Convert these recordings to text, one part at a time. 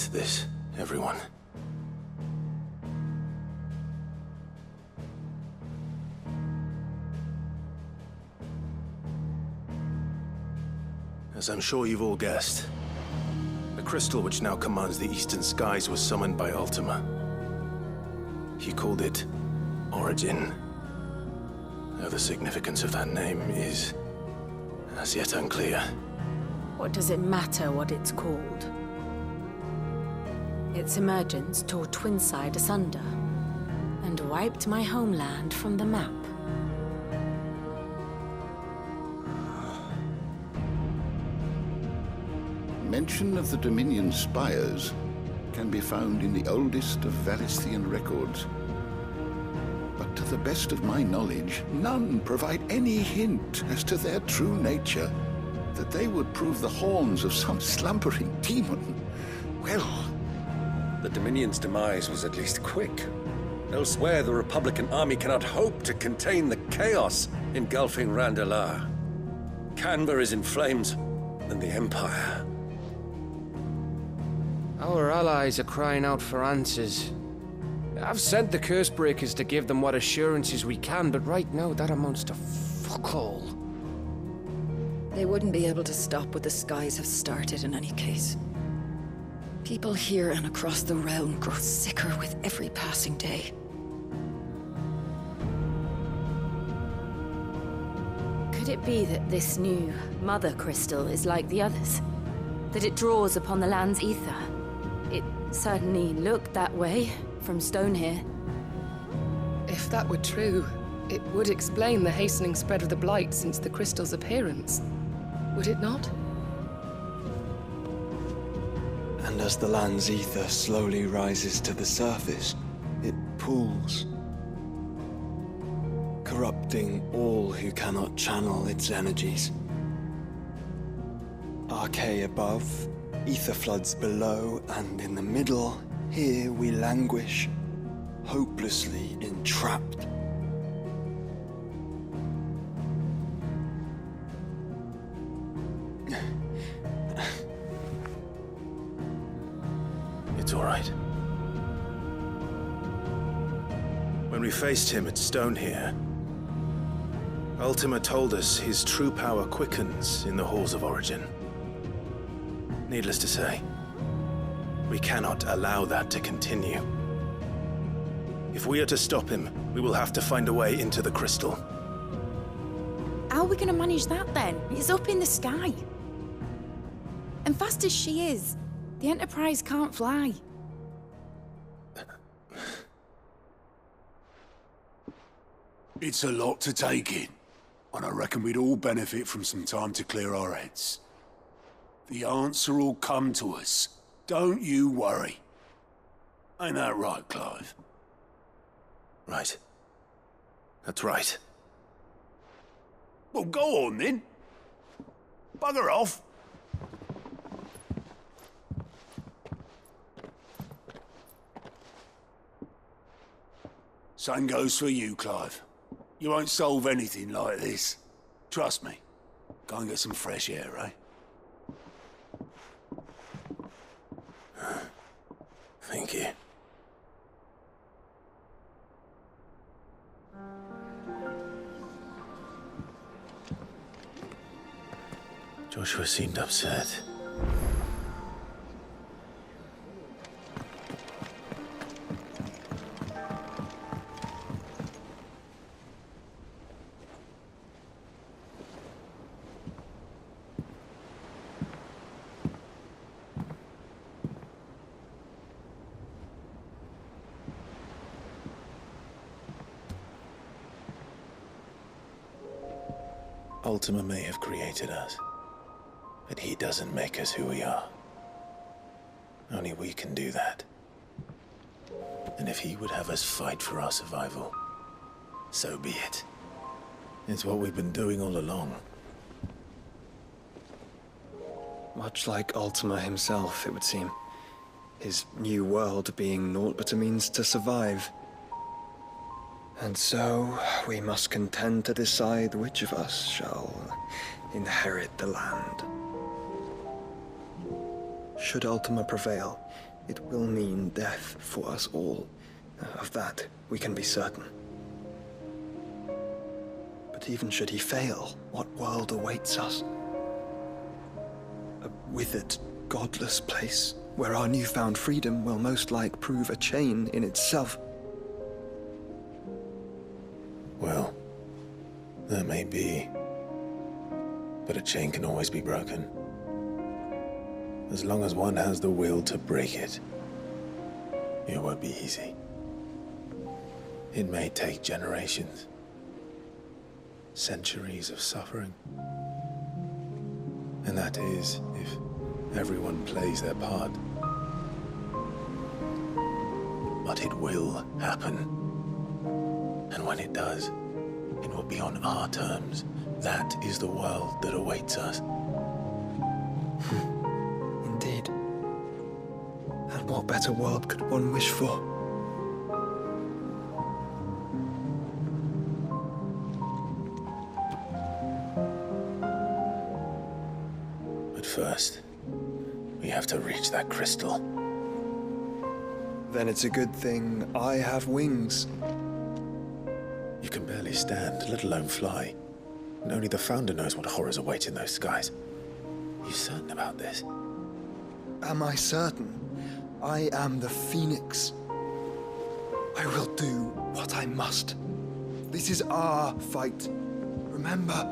this, everyone. As I'm sure you've all guessed, the crystal which now commands the eastern skies was summoned by Ultima. He called it Origin. Though the significance of that name is as yet unclear. What does it matter what it's called? Its emergence tore Twinside asunder and wiped my homeland from the map. Mention of the Dominion spires can be found in the oldest of Valisthian records. But to the best of my knowledge, none provide any hint as to their true nature. That they would prove the horns of some slumbering demon. Well... The Dominion's demise was at least quick. Elsewhere, the Republican army cannot hope to contain the chaos engulfing Randalar. Canberra is in flames, and the Empire. Our allies are crying out for answers. I've sent the Cursebreakers to give them what assurances we can, but right now that amounts to fuck all. They wouldn't be able to stop what the skies have started in any case. People here and across the realm grow sicker with every passing day. Could it be that this new Mother Crystal is like the others? That it draws upon the land's ether? It certainly looked that way from stone here. If that were true, it would explain the hastening spread of the Blight since the crystal's appearance. Would it not? And as the land's ether slowly rises to the surface, it pools, corrupting all who cannot channel its energies. Archay above, ether floods below, and in the middle, here we languish, hopelessly entrapped. It's all right. When we faced him at Stone here, Ultima told us his true power quickens in the halls of Origin. Needless to say, we cannot allow that to continue. If we are to stop him, we will have to find a way into the crystal. How are we gonna manage that then? It's up in the sky. And fast as she is, the Enterprise can't fly. It's a lot to take in, and I reckon we'd all benefit from some time to clear our heads. The answer will come to us. Don't you worry. Ain't that right, Clive? Right. That's right. Well, go on then. Bugger off. Same goes for you, Clive. You won't solve anything like this. Trust me. Go and get some fresh air, eh? Thank you. Joshua seemed upset. Ultima may have created us, but he doesn't make us who we are. Only we can do that. And if he would have us fight for our survival, so be it. It's what we've been doing all along. Much like Ultima himself, it would seem. His new world being naught but a means to survive. And so, we must contend to decide which of us shall inherit the land. Should Ultima prevail, it will mean death for us all. Of that, we can be certain. But even should he fail, what world awaits us? A withered, godless place where our newfound freedom will most like prove a chain in itself. Well, that may be. But a chain can always be broken. As long as one has the will to break it. It won't be easy. It may take generations. Centuries of suffering. And that is if everyone plays their part. But it will happen. And when it does, it will be on our terms. That is the world that awaits us. Indeed. And what better world could one wish for? But first, we have to reach that crystal. Then it's a good thing I have wings. You can barely stand, let alone fly. And only the Founder knows what horrors await in those skies. You certain about this? Am I certain? I am the Phoenix. I will do what I must. This is our fight. Remember?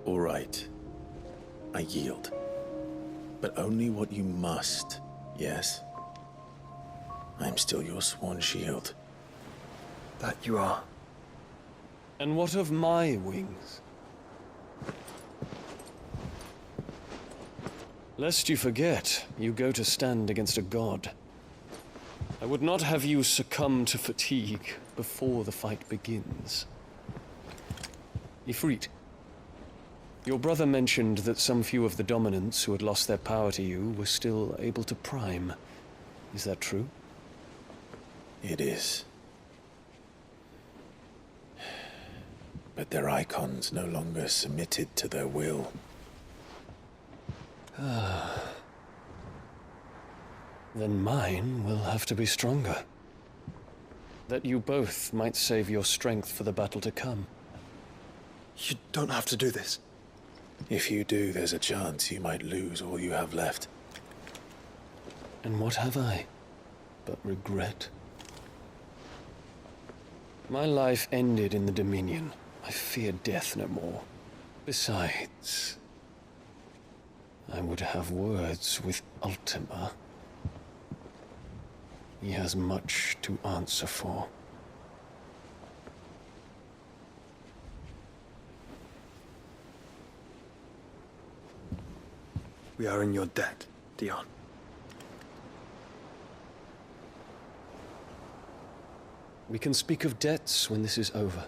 All right. I yield. But only what you must, yes? I am still your sworn shield. That you are. And what of my wings? Lest you forget, you go to stand against a god. I would not have you succumb to fatigue before the fight begins. Ifrit, your brother mentioned that some few of the dominants who had lost their power to you were still able to prime. Is that true? It is. But their icons no longer submitted to their will. Then mine will have to be stronger. That you both might save your strength for the battle to come. You don't have to do this. If you do, there's a chance you might lose all you have left. And what have I but regret? My life ended in the Dominion. I fear death no more. Besides, I would have words with Ultima. He has much to answer for. We are in your debt, Dion. We can speak of debts when this is over.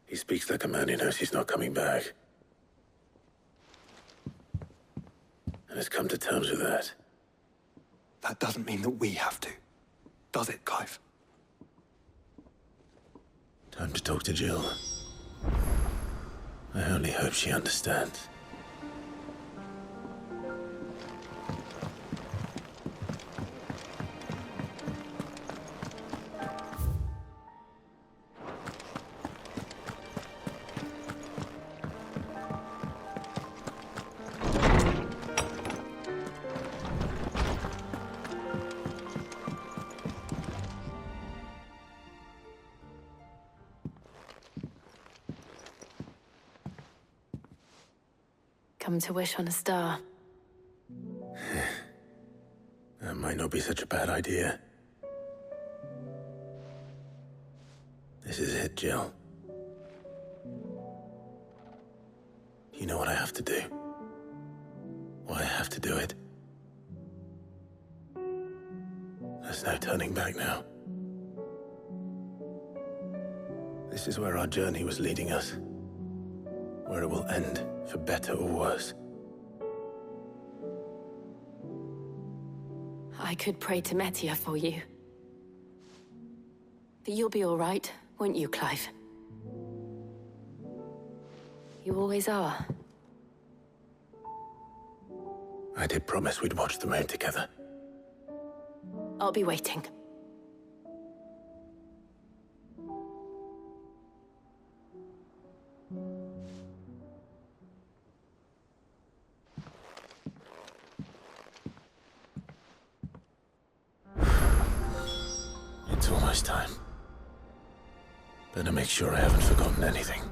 He speaks like a man who knows he's not coming back. And has come to terms with that. That doesn't mean that we have to. Does it, Clive? Time to talk to Jill. I only hope she understands. Come to wish on a star. That might not be such a bad idea. This is it, Jill. You know what I have to do. Why I have to do it. There's no turning back now. This is where our journey was leading us. where it will end, for better or worse. I could pray to Metia for you. But you'll be all right, won't you, Clive? You always are. I did promise we'd watch the moon together. I'll be waiting. It's almost time. Better make sure I haven't forgotten anything.